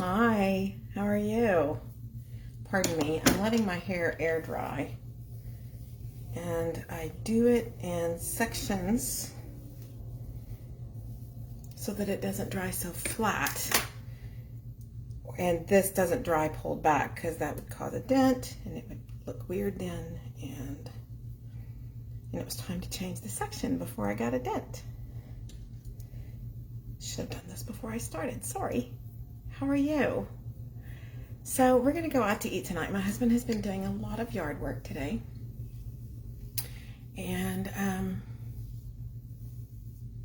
Hi, how are you? Pardon me, I'm letting my hair air dry. And I do it in sections so that it doesn't dry so flat. And this doesn't dry pulled back because that would cause a dent and it would look weird then. And it was time to change the section before I got a dent. Should have done this before I started, sorry. How are you? So we're gonna go out to eat tonight. My husband has been doing a lot of yard work today. And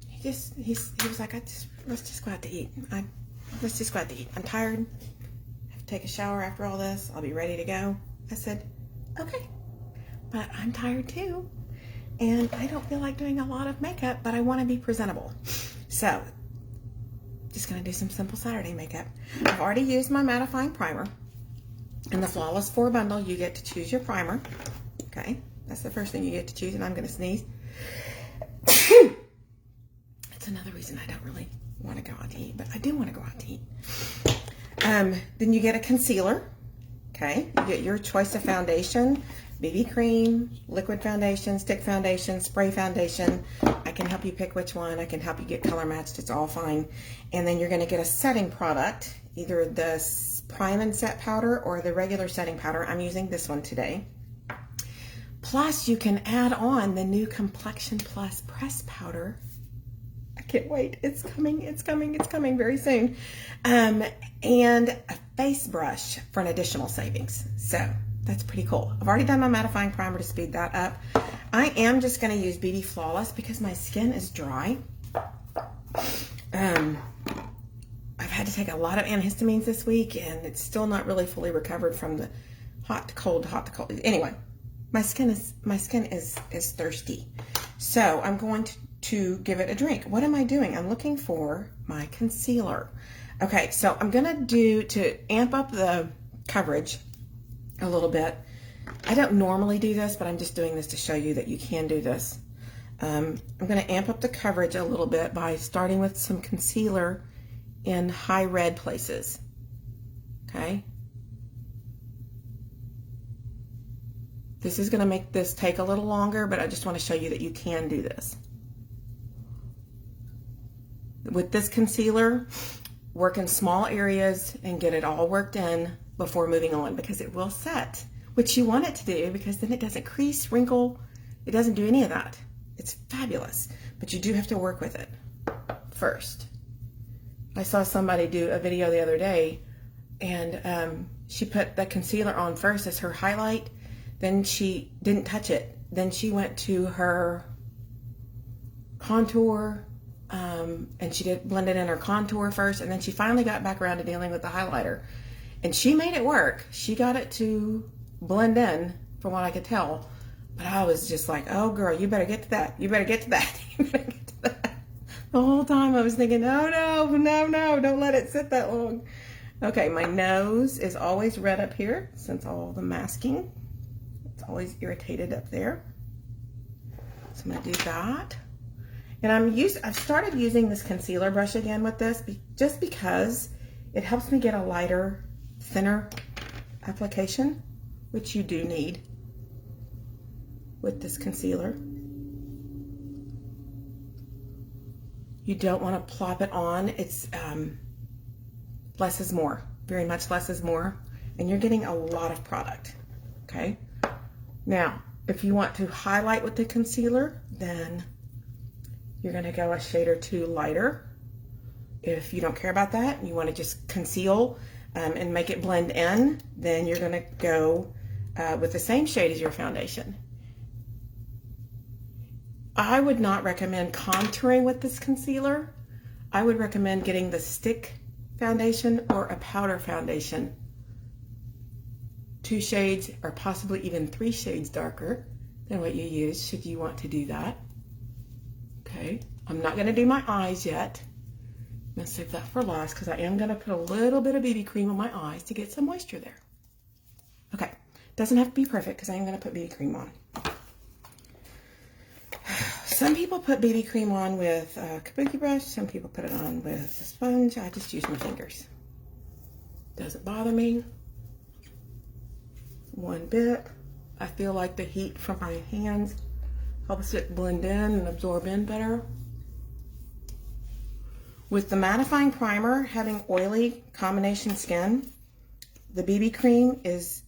he was like, let's just go out to eat. Let's just go out to eat. I'm tired. I have to take a shower after all this. I'll be ready to go. I said, okay, but I'm tired too. And I don't feel like doing a lot of makeup, but I want to be presentable. So just gonna do some simple Saturday makeup. I've already used my mattifying primer. In the Flawless 4 bundle, you get to choose your primer. Okay, that's the first thing you get to choose, and I'm gonna sneeze. That's another reason I don't really want to go out to eat, but I do want to go out to eat. Then you get a concealer. Okay, you get your choice of foundation, BB cream, liquid foundation, stick foundation, spray foundation. I can help you pick which one. I can help you get color matched. It's all fine. And then you're going to get a setting product, either the Prime and Set powder or the regular setting powder. I'm using this one today. Plus, you can add on the new Complexion Plus press powder. I can't wait. It's coming. It's coming. It's coming very soon. And a face brush for an additional savings. So that's pretty cool. I've already done my mattifying primer to speed that up. I am just going to use BB Flawless because my skin is dry. I've had to take a lot of antihistamines this week, and it's still not really fully recovered from the hot to cold. Anyway, my skin is thirsty. So I'm going to give it a drink. What am I doing? I'm looking for my concealer. Okay, so I'm gonna to amp up the coverage a little bit. I don't normally do this, but I'm just doing this to show you that you can do this. I'm gonna amp up the coverage a little bit by starting with some concealer in high red places. Okay. This is gonna make this take a little longer, but I just want to show you that you can do this. With this concealer, work in small areas and get it all worked in before moving on, because it will set, which you want it to do, because then it doesn't crease, wrinkle, it doesn't do any of that. It's fabulous, but you do have to work with it first. I saw somebody do a video the other day, and she put the concealer on first as her highlight, then she didn't touch it. Then she went to her contour, and she did blend it in her contour first, and then she finally got back around to dealing with the highlighter. And she made it work. She got it to blend in, from what I could tell. But I was just like, oh girl, you better get to that. You better get to that. You better get to that. The whole time I was thinking, no, don't let it sit that long. Okay, my nose is always red up here since all the masking. It's always irritated up there. So I'm gonna do that. And I've started using this concealer brush again with this, just because it helps me get a lighter, thinner application, which you do need with this concealer. You don't want to plop it on. It's less is more, very much less is more, and you're getting a lot of product. Okay. Now, if you want to highlight with the concealer, then you're going to go a shade or two lighter. If you don't care about that, you want to just conceal and make it blend in, then you're going to go with the same shade as your foundation. I would not recommend contouring with this concealer. I would recommend getting the stick foundation or a powder foundation. 2 shades or possibly even 3 shades darker than what you use, should you want to do that. Okay, I'm not going to do my eyes yet. I'm going to save that for last, because I am going to put a little bit of BB cream on my eyes to get some moisture there. Okay, doesn't have to be perfect, because I am going to put BB cream on. Some people put BB cream on with a kabuki brush. Some people put it on with a sponge. I just use my fingers. Doesn't bother me one bit. I feel like the heat from my hands helps it blend in and absorb in better. With the mattifying primer having oily combination skin, the BB cream is,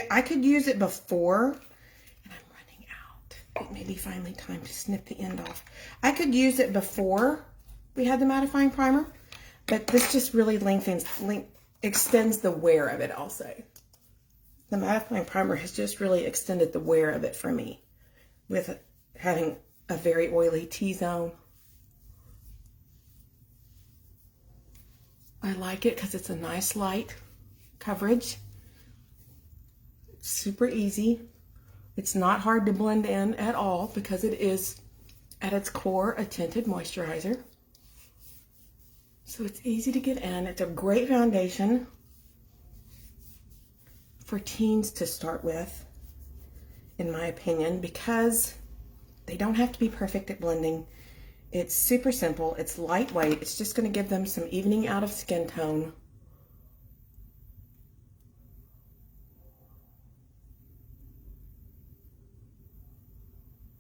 I could use it before, and I'm running out. It may be finally time to snip the end off. I could use it before we had the mattifying primer, but this just really extends the wear of it, I'll say. The mattifying primer has just really extended the wear of it for me with having a very oily T-zone. I like it because it's a nice light coverage. It's super easy. It's not hard to blend in at all because it is at its core a tinted moisturizer. So it's easy to get in. It's a great foundation for teens to start with, in my opinion, because they don't have to be perfect at blending. It's super simple. It's lightweight. It's just going to give them some evening out of skin tone.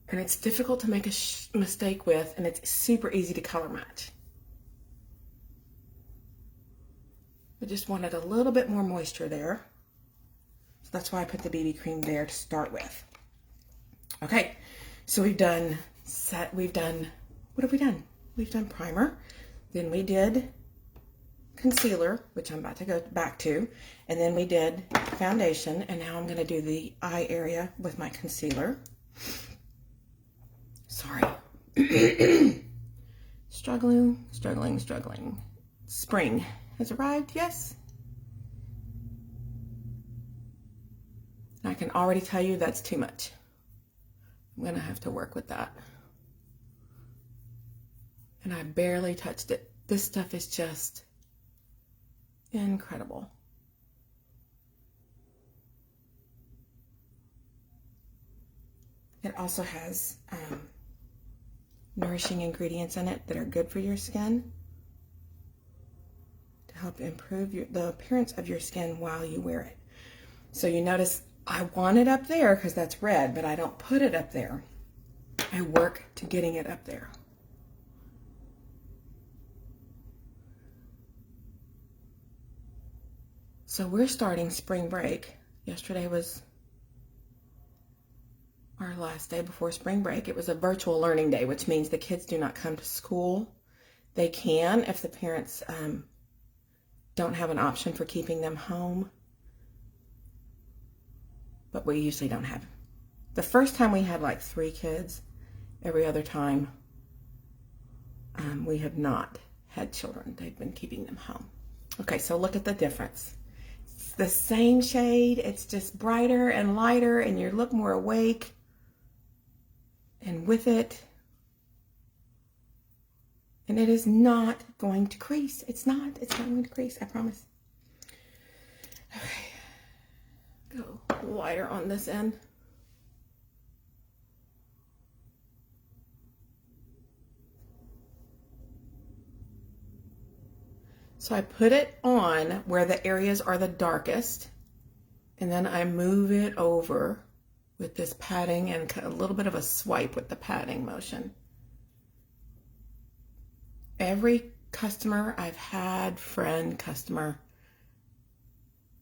And it's difficult to make a mistake with, and it's super easy to color match. I just wanted a little bit more moisture there. So that's why I put the BB cream there to start with. Okay, so what have we done? We've done primer, then we did concealer, which I'm about to go back to, and then we did foundation, and now I'm going to do the eye area with my concealer. Sorry. Struggling. Spring has arrived, yes. I can already tell you that's too much. I'm going to have to work with that. And I barely touched it. This stuff is just incredible. It also has nourishing ingredients in it that are good for your skin to help improve the appearance of your skin while you wear it. So you notice I want it up there because that's red, but I don't put it up there. I work to getting it up there. So we're starting spring break. Yesterday was our last day before spring break. It was a virtual learning day, which means the kids do not come to school. They can if the parents don't have an option for keeping them home. But we usually don't have. The first time we had like 3 kids. Every other time we have not had children. They've been keeping them home. Okay, so look at the difference. It's the same shade. It's just brighter and lighter, and you look more awake. And with it, and it is not going to crease. It's not going to crease, I promise. Okay, go lighter on this end. So I put it on where the areas are the darkest, and then I move it over with this patting and a little bit of a swipe with the patting motion. Every customer I've had, customer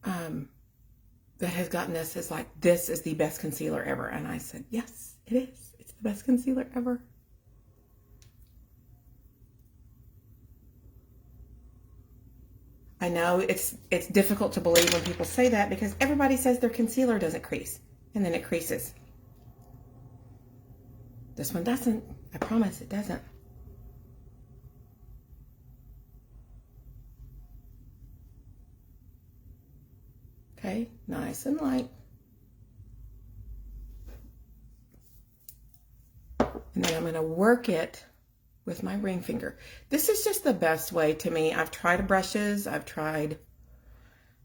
that has gotten this is like, this is the best concealer ever. And I said, yes, it is. It's the best concealer ever. I know it's difficult to believe when people say that because everybody says their concealer doesn't crease, and then it creases. This one doesn't. I promise it doesn't. Okay, nice and light. And then I'm going to work it with my ring finger. This is just the best way to me. I've tried brushes. I've tried,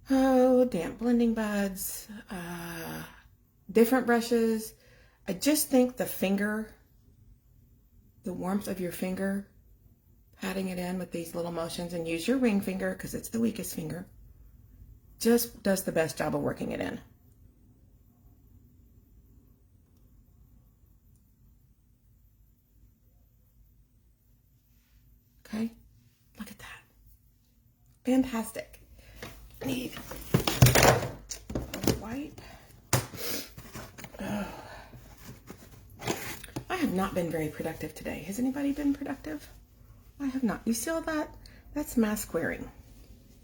damp blending buds, different brushes. I just think the finger, the warmth of your finger, patting it in with these little motions, and use your ring finger because it's the weakest finger. just does the best job of working it in. Okay, look at that. Fantastic. I need a wipe. Oh. I have not been very productive today. Has anybody been productive? I have not. You see all that? That's mask wearing.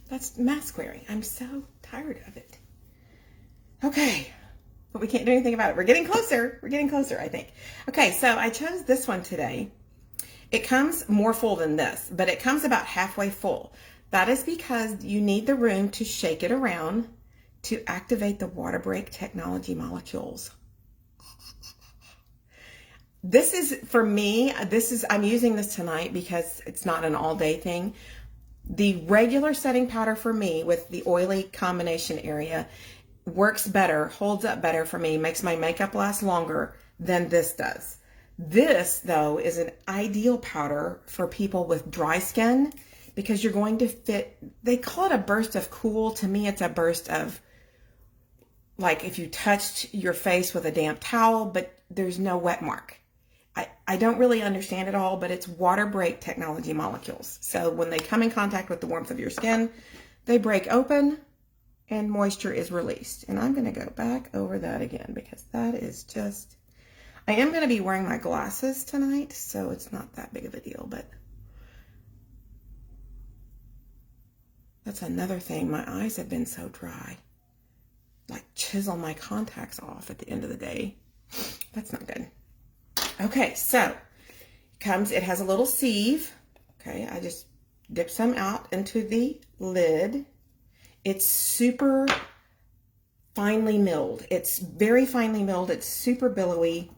That's mask wearing. I'm so tired of it. Okay, but we can't do anything about it. We're getting closer. We're getting closer, I think. Okay, so I chose this one today. It comes more full than this, but it comes about halfway full. That is because you need the room to shake it around to activate the water break technology molecules. This is, for me, I'm using this tonight because it's not an all day thing. The regular setting powder for me with the oily combination area works better, holds up better for me, makes my makeup last longer than this does. This, though, is an ideal powder for people with dry skin because you're going to fit, they call it a burst of cool. To me, it's a burst of, like if you touched your face with a damp towel, but there's no wet mark. I don't really understand it all, but it's water break technology molecules. So when they come in contact with the warmth of your skin, they break open and moisture is released. And I'm going to go back over that again because that is just, I am going to be wearing my glasses tonight, so it's not that big of a deal, but that's another thing. My eyes have been so dry. Like chisel my contacts off at the end of the day. That's not good. Okay, so it has a little sieve. Okay, I just dip some out into the lid. It's super finely milled. It's very finely milled. It's super billowy.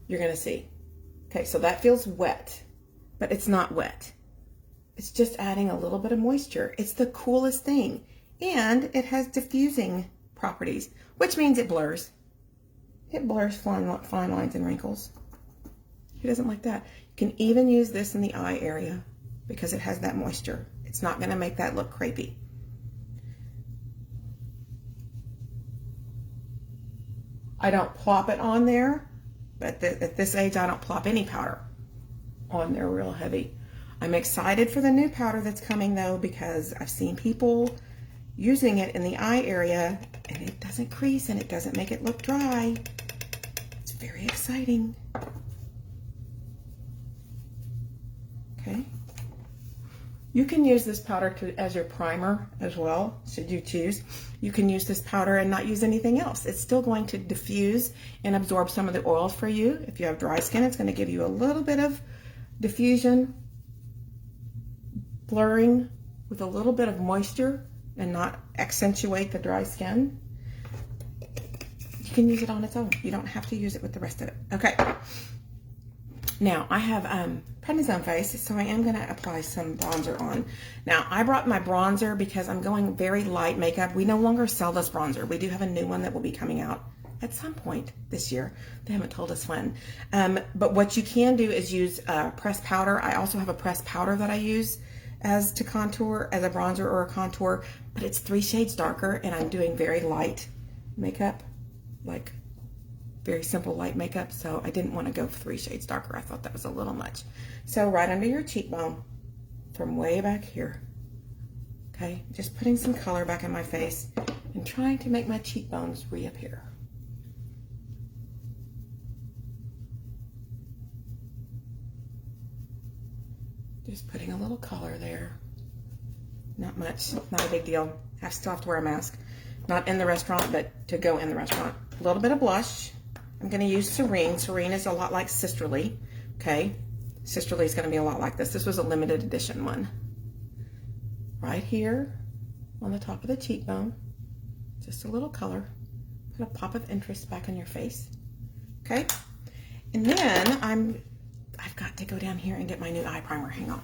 You're going to see. Okay, so that feels wet, but it's not wet. It's just adding a little bit of moisture. It's the coolest thing. And it has diffusing properties, which means it blurs. It blurs fine lines and wrinkles. Who doesn't like that? You can even use this in the eye area because it has that moisture. It's not going to make that look crepey. I don't plop it on there, but at this age, I don't plop any powder on there real heavy. I'm excited for the new powder that's coming though, because I've seen people using it in the eye area and it doesn't crease and it doesn't make it look dry. It's very exciting. Okay. You can use this powder as your primer as well, should you choose. You can use this powder and not use anything else. It's still going to diffuse and absorb some of the oils for you. If you have dry skin, it's going to give you a little bit of diffusion, blurring with a little bit of moisture and not accentuate the dry skin. You can use it on its own. You don't have to use it with the rest of it. Okay. Now, I have prednisone face, so I am going to apply some bronzer on. Now, I brought my bronzer because I'm going very light makeup. We no longer sell this bronzer. We do have a new one that will be coming out at some point this year. They haven't told us when. But what you can do is use pressed powder. I also have a pressed powder that I use as to contour, as a bronzer or a contour, but it's 3 shades darker, and I'm doing very light makeup, like very simple light makeup, so I didn't want to go 3 shades darker. I thought that was a little much. So right under your cheekbone, from way back here, okay, just putting some color back in my face and trying to make my cheekbones reappear. Just putting a little color there. Not much, not a big deal. I still have to wear a mask. Not in the restaurant, but to go in the restaurant. A little bit of blush. I'm going to use Serene. Serene is a lot like Sisterly. Okay. Sisterly is going to be a lot like this. This was a limited edition one. Right here on the top of the cheekbone. Just a little color. Put a pop of interest back on your face. Okay. And then I've got to go down here and get my new eye primer. Hang on.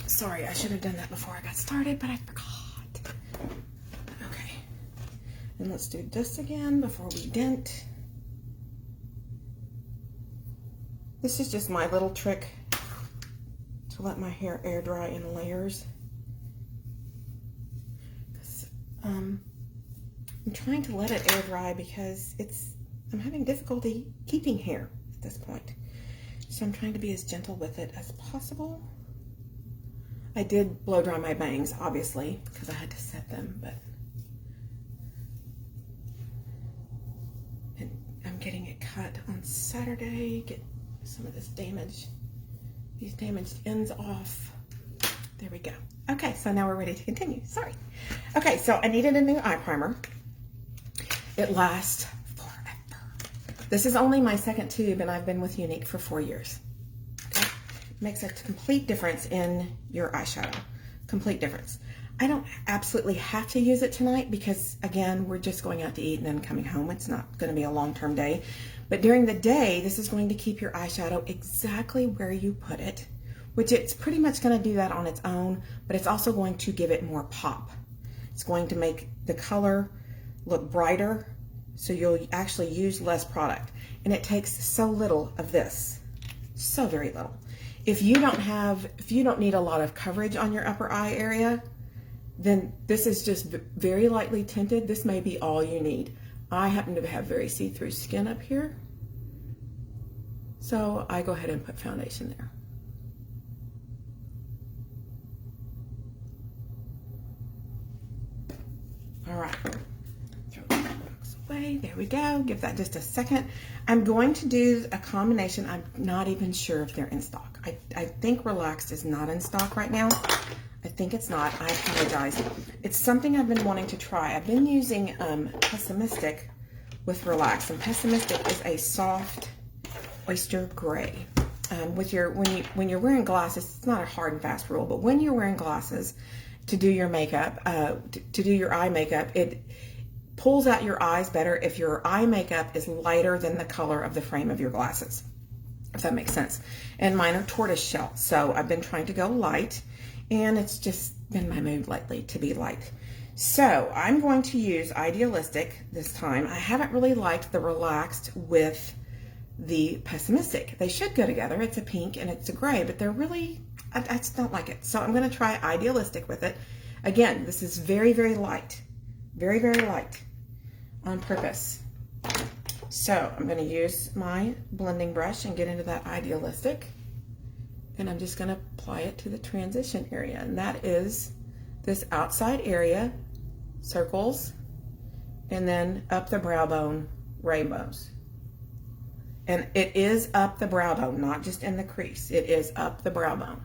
Sorry, I should have done that before I got started, but I forgot. Okay. And let's do this again before we dent. This is just my little trick to let my hair air dry in layers. I'm trying to let it air dry because I'm having difficulty keeping hair at this point. So I'm trying to be as gentle with it as possible. I did blow dry my bangs, obviously, because I had to set them, but and I'm getting it cut on Saturday, get some of these damaged ends off. There we go. Okay, so now we're ready to continue. Sorry. Okay, so I needed a new eye primer. It lasts forever. This is only my second tube, and I've been with Younique for 4 years. Okay? Makes a complete difference in your eyeshadow. Complete difference. I don't absolutely have to use it tonight because, again, we're just going out to eat and then coming home. It's not going to be a long-term day. But during the day, this is going to keep your eyeshadow exactly where you put it, which it's pretty much going to do that on its own, but it's also going to give it more pop. It's going to make the color look brighter, so you'll actually use less product. And it takes so little of this, so very little. If you don't need a lot of coverage on your upper eye area, then this is just very lightly tinted. This may be all you need. I happen to have very see-through skin up here, so I go ahead and put foundation there. All right, throw that box away. There we go. Give that just a second. I'm going to do a combination. I'm not even sure if they're in stock. I think Relaxed is not in stock right now. I think it's not. I apologize. It's something I've been wanting to try. I've been using Pessimistic with Relaxed, and Pessimistic is a soft oyster gray. When you're wearing glasses, it's not a hard and fast rule, but when you're wearing glasses to do your makeup, to do your eye makeup, it pulls out your eyes better if your eye makeup is lighter than the color of the frame of your glasses, if that makes sense. And mine are tortoise shell, so I've been trying to go light, and it's just been my mood lately to be light. So I'm going to use Idealistic this time. I haven't really liked the Relaxed with the Pessimistic. They should go together. It's a pink and it's a gray, but they're really, I just don't like it. So I'm going to try Idealistic with it. Again, this is very, very light. Very, very light on purpose. So I'm going to use my blending brush and get into that Idealistic. And I'm just going to apply it to the transition area. And that is this outside area, circles, and then up the brow bone, rainbows. And it is up the brow bone, not just in the crease. It is up the brow bone.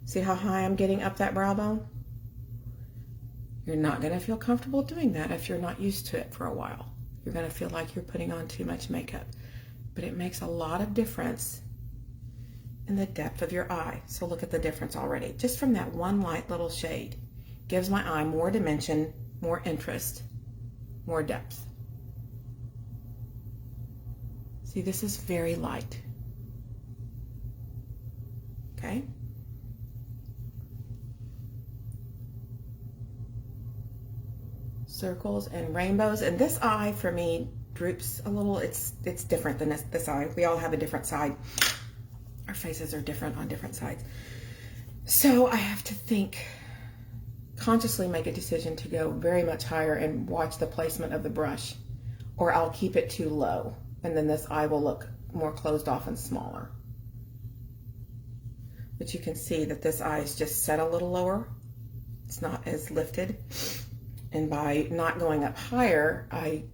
See how high I'm getting up that brow bone? You're not going to feel comfortable doing that if you're not used to it for a while. You're going to feel like you're putting on too much makeup. But it makes a lot of difference in the depth of your eye. So look at the difference already. Just from that one light little shade. Gives my eye more dimension, more interest, more depth. See, this is very light. Okay? Circles and rainbows. And this eye, for me, droops a little. It's different than this eye. We all have a different side. Our faces are different on different sides. So I have to consciously make a decision to go very much higher and watch the placement of the brush, or I'll keep it too low, and then this eye will look more closed off and smaller. But you can see that this eye is just set a little lower. It's not as lifted. And by not going up higher, I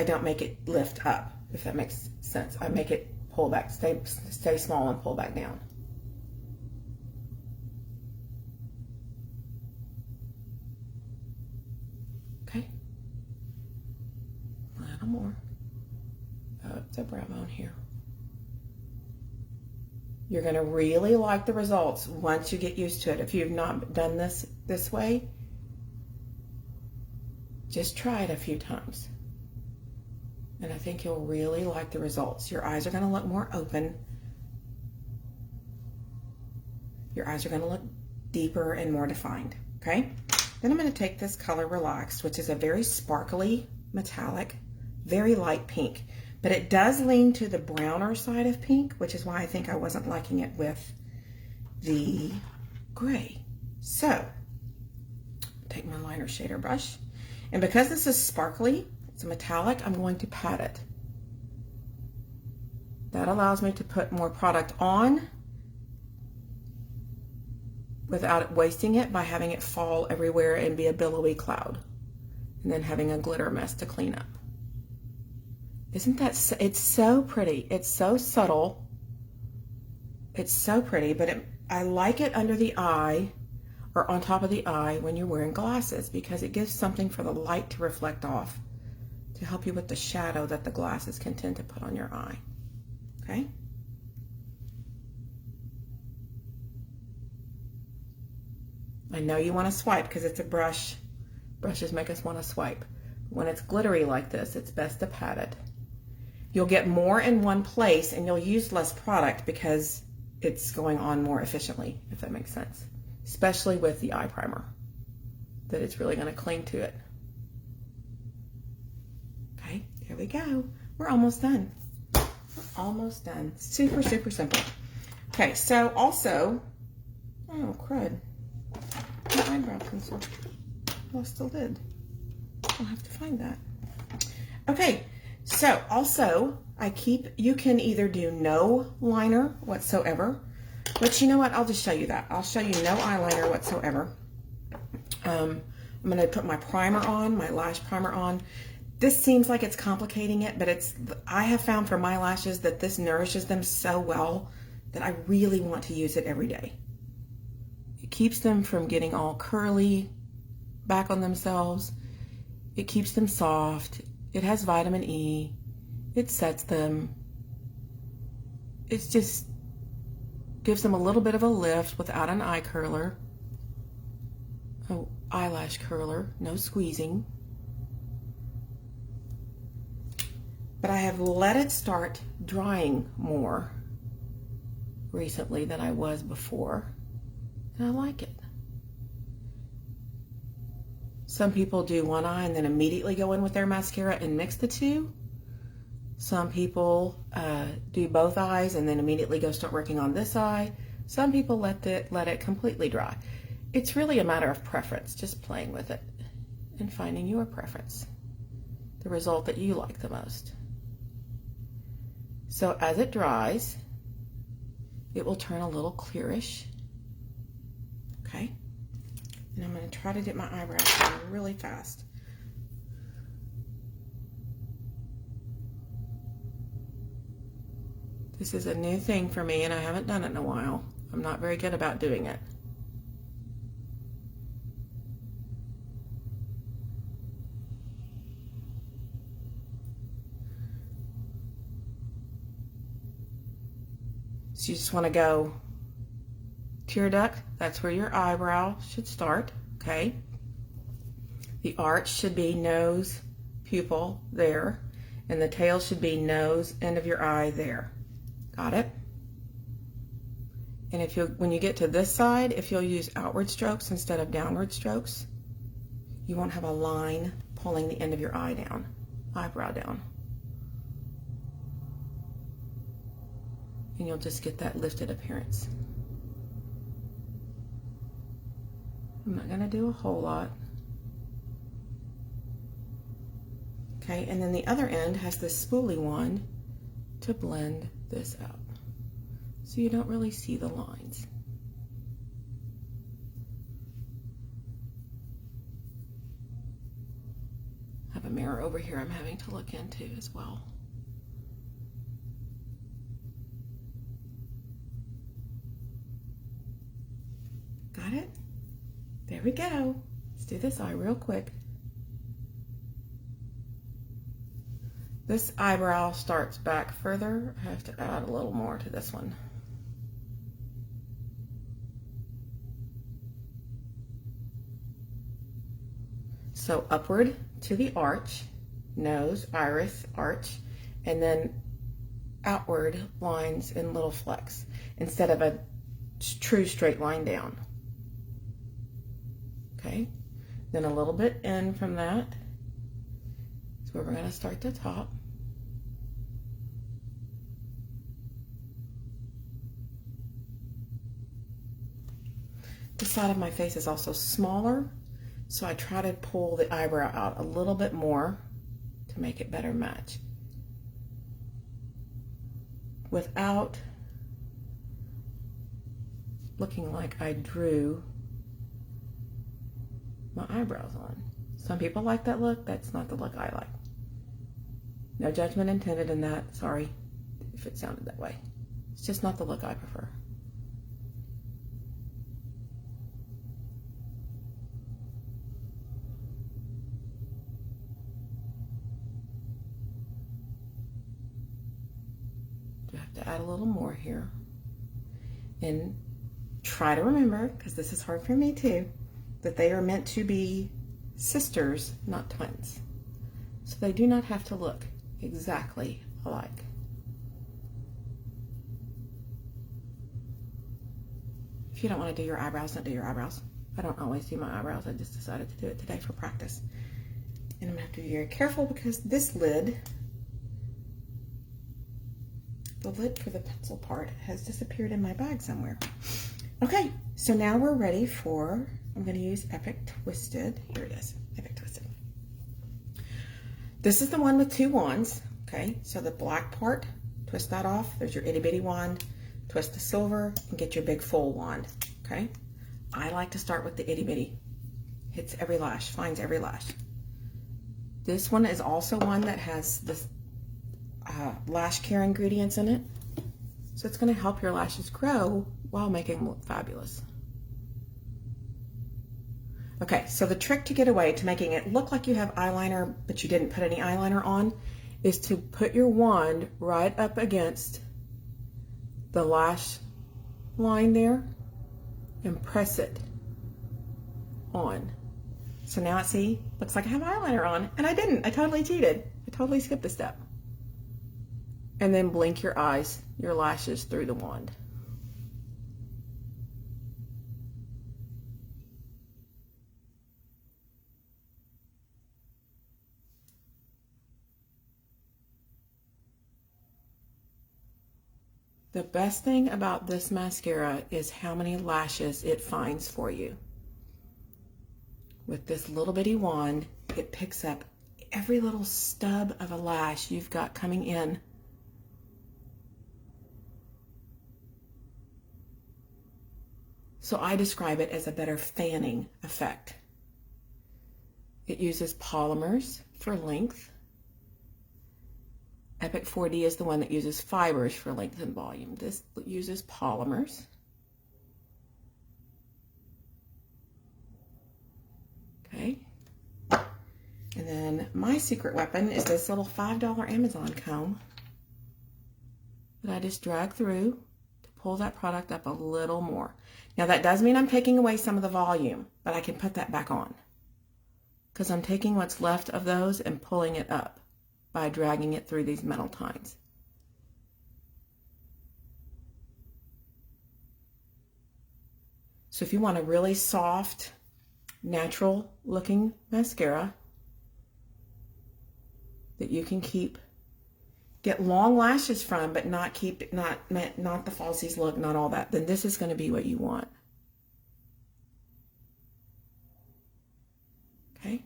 don't make it lift up, if that makes sense. I make it pull back, stay small and pull back down. Okay. A little more. Up the brow bone here. You're going to really like the results once you get used to it. If you've not done this way, just try it a few times. And I think you'll really like the results. Your eyes are going to look more open. Your eyes are going to look deeper and more defined. Okay? Then I'm going to take this color Relaxed, which is a very sparkly metallic, very light pink, but it does lean to the browner side of pink, which is why I think I wasn't liking it with the gray. So, take my liner shader brush, and because this is sparkly, it's a metallic, I'm going to pat it. That allows me to put more product on without wasting it by having it fall everywhere and be a billowy cloud, and then having a glitter mess to clean up. Isn't that, it's so pretty. It's so subtle. It's so pretty, but I like it under the eye or on top of the eye when you're wearing glasses, because it gives something for the light to reflect off to help you with the shadow that the glasses can tend to put on your eye. Okay? I know you want to swipe because it's a brush. Brushes make us want to swipe. When it's glittery like this, it's best to pat it. You'll get more in one place and you'll use less product because it's going on more efficiently, if that makes sense. Especially with the eye primer, that it's really going to cling to it. Okay, there we go. We're almost done. We're almost done. Super, super simple. Okay, so also, oh crud, my eyebrow pencil. Lost the lid. I'll have to find that. Okay, so also you can either do no liner whatsoever, but you know what? I'll just show you that. I'll show you no eyeliner whatsoever. I'm going to put my primer on, my lash primer on. This seems like it's complicating it, but I have found for my lashes that this nourishes them so well that I really want to use it every day. It keeps them from getting all curly back on themselves. It keeps them soft. It has vitamin E. It sets them. It's just gives them a little bit of a lift without an eye curler. Oh, eyelash curler, no squeezing. But I have let it start drying more recently than I was before, and I like it. Some people do one eye and then immediately go in with their mascara and mix the two. Some people do both eyes and then immediately go start working on this eye. Some people let it completely dry. It's really a matter of preference, just playing with it and finding your preference, the result that you like the most. So as it dries, it will turn a little clearish. Okay? And I'm going to try to get my eyebrows done really fast. This is a new thing for me and I haven't done it in a while. I'm not very good about doing it. So you just want to go tear duct, that's where your eyebrow should start, okay? The arch should be nose, pupil there, and the tail should be nose, end of your eye there. Got it? And when you get to this side, if you'll use outward strokes instead of downward strokes, you won't have a line pulling the end of your eye down, eyebrow down. And you'll just get that lifted appearance. I'm not going to do a whole lot. Okay, and then the other end has this spoolie wand to blend this out, so you don't really see the lines. I have a mirror over here I'm having to look into as well. Got it? There we go. Let's do this eye real quick. This eyebrow starts back further. I have to add a little more to this one. So upward to the arch, nose, iris, arch, and then outward lines in little flecks instead of a true straight line down. Okay, then a little bit in from that. So we're going to start at the top. This side of my face is also smaller, so I try to pull the eyebrow out a little bit more to make it better match, without looking like I drew my eyebrows on. Some people like that look. That's not the look I like. No judgment intended in that. Sorry if it sounded that way. It's just not the look I prefer. Do have to add a little more here. And try to remember, because this is hard for me too, that they are meant to be sisters, not twins. So they do not have to look exactly alike. If you don't want to do your eyebrows, don't do your eyebrows. I don't always do my eyebrows. I just decided to do it today for practice. And I'm going to have to be very careful because this lid, the lid for the pencil part, has disappeared in my bag somewhere. Okay, so now we're ready for, I'm going to use Epic Twisted. Here it is, Epic Twisted. This is the one with 2 wands, okay? So the black part, twist that off. There's your itty bitty wand. Twist the silver and get your big full wand, okay? I like to start with the itty bitty. Hits every lash, finds every lash. This one is also one that has this lash care ingredients in it. So it's going to help your lashes grow while making them look fabulous. Okay, so the trick to get away to making it look like you have eyeliner, but you didn't put any eyeliner on, is to put your wand right up against the lash line there and press it on. So now see, looks like I have eyeliner on, and I didn't. I totally cheated. I totally skipped a step. And then blink your eyes, your lashes through the wand. The best thing about this mascara is how many lashes it finds for you. With this little bitty wand, it picks up every little stub of a lash you've got coming in. So I describe it as a better fanning effect. It uses polymers for length. Epic 4D is the one that uses fibers for length and volume. This uses polymers. Okay. And then my secret weapon is this little $5 Amazon comb that I just drag through to pull that product up a little more. Now that does mean I'm taking away some of the volume, but I can put that back on because I'm taking what's left of those and pulling it up by dragging it through these metal tines. So if you want a really soft, natural looking mascara that you can get long lashes from, but not the falsies look, not all that, then this is going to be what you want. Okay,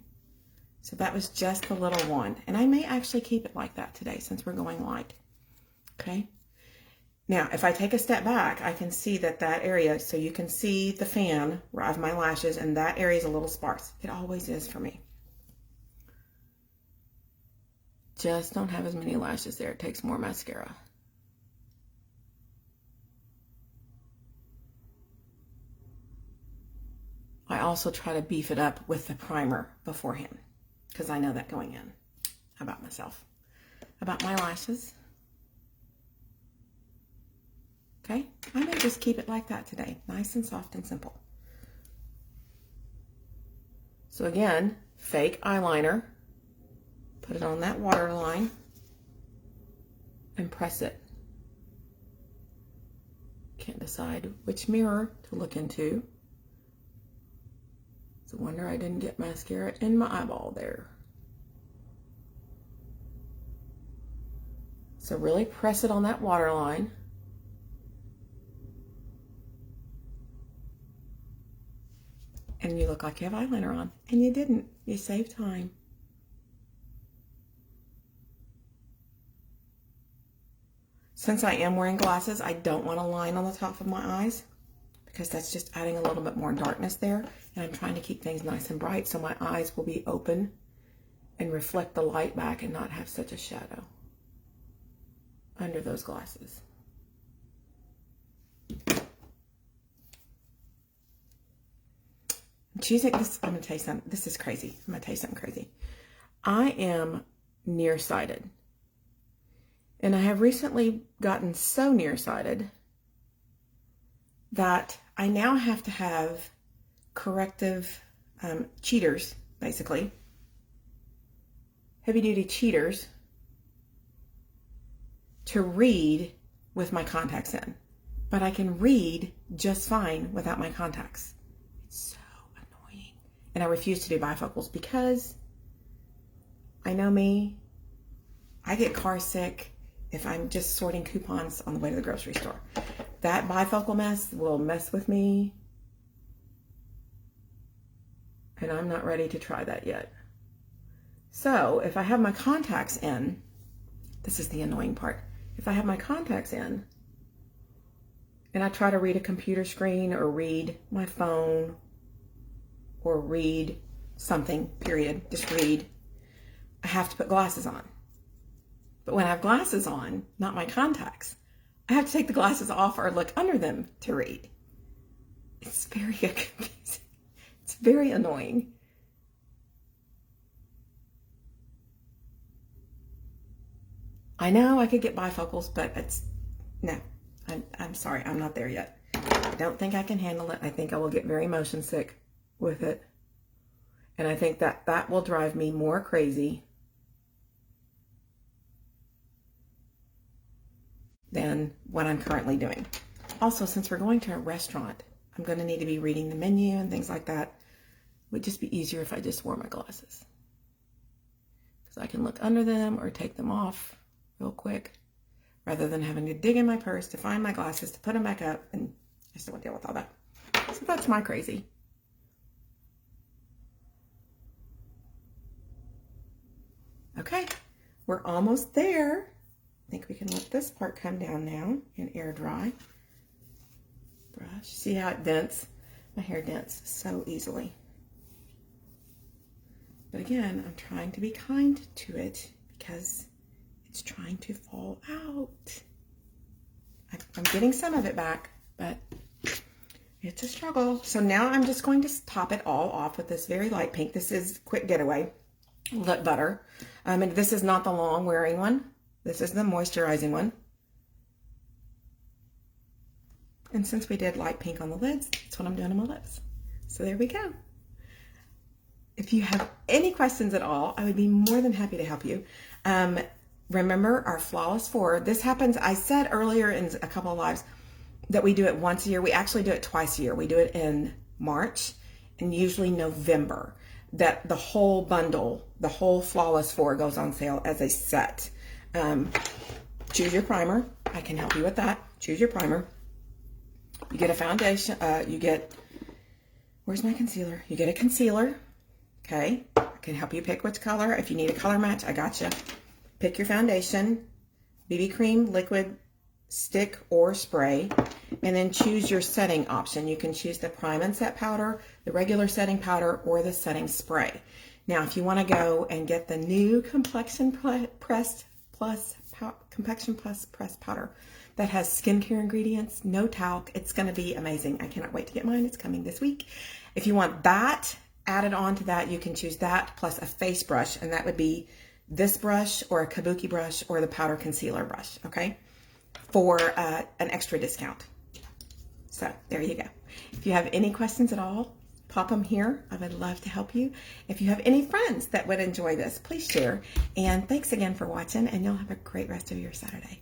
so that was just the little one, and I may actually keep it like that today since we're going light. Okay, now if I take a step back, I can see that area, so you can see the fan of my lashes, and that area is a little sparse. It always is for me. Just don't have as many lashes there. It takes more mascara. I also try to beef it up with the primer beforehand because I know that going in about myself, about my lashes. Okay, I may just keep it like that today, nice and soft and simple. So again, fake eyeliner. Put it on that waterline and press it. Can't decide which mirror to look into. It's a wonder I didn't get mascara in my eyeball there. So really press it on that waterline. And you look like you have eyeliner on. And you didn't. You saved time. Since I am wearing glasses, I don't want a line on the top of my eyes because that's just adding a little bit more darkness there. And I'm trying to keep things nice and bright so my eyes will be open and reflect the light back and not have such a shadow under those glasses. I'm choosing this. I'm going to tell you something. This is crazy. I'm going to tell you something crazy. I am nearsighted. And I have recently gotten so nearsighted that I now have to have corrective cheaters, basically. Heavy-duty cheaters to read with my contacts in. But I can read just fine without my contacts. It's so annoying. And I refuse to do bifocals because I know me. I get car sick if I'm just sorting coupons on the way to the grocery store. That bifocal mess will mess with me. And I'm not ready to try that yet. So if I have my contacts in, this is the annoying part. If I have my contacts in and I try to read a computer screen or read my phone or read something, period, just read, I have to put glasses on. But when I have glasses on, not my contacts, I have to take the glasses off or look under them to read. It's very confusing. It's very annoying. I know I could get bifocals, but I'm sorry, I'm not there yet. I don't think I can handle it. I think I will get very motion sick with it. And I think that will drive me more crazy than what I'm currently doing. Also, since we're going to a restaurant, I'm going to need to be reading the menu and things like that. It would just be easier if I just wore my glasses. Because I can look under them or take them off real quick, rather than having to dig in my purse to find my glasses, to put them back up, and I still want to deal with all that. So that's my crazy. Okay, we're almost there. I think we can let this part come down now and air dry. Brush. See how it dents? My hair dents so easily. But again, I'm trying to be kind to it because it's trying to fall out. I'm getting some of it back, but it's a struggle. So now I'm just going to top it all off with this very light pink. This is Quick Getaway Lip Butter. And this is not the long wearing one. This is the moisturizing one. And since we did light pink on the lids, that's what I'm doing on my lips. So there we go. If you have any questions at all, I would be more than happy to help you. Remember our Flawless 4. This happens, I said earlier in a couple of lives that we do it once a year. We actually do it twice a year. We do it in March and usually November. That the whole bundle, the whole Flawless 4 goes on sale as a set. Choose your primer. I can help you with that. Choose your primer. You get a foundation. You get, where's my concealer? You get a concealer. Okay. I can help you pick which color. If you need a color match, I got you. Pick your foundation, BB cream, liquid, stick, or spray, and then choose your setting option. You can choose the Prime and Set powder, the regular setting powder, or the setting spray. Now, if you want to go and get the new Complexion Plus Press powder that has skincare ingredients, no talc, it's going to be amazing. I cannot wait to get mine. It's coming this week. If you want that added on to that, you can choose that plus a face brush, and that would be this brush or a Kabuki brush or the powder concealer brush, okay, for an extra discount. So there you go. If you have any questions at all, pop them here. I would love to help you. If you have any friends that would enjoy this, please share. And thanks again for watching, and you'll have a great rest of your Saturday.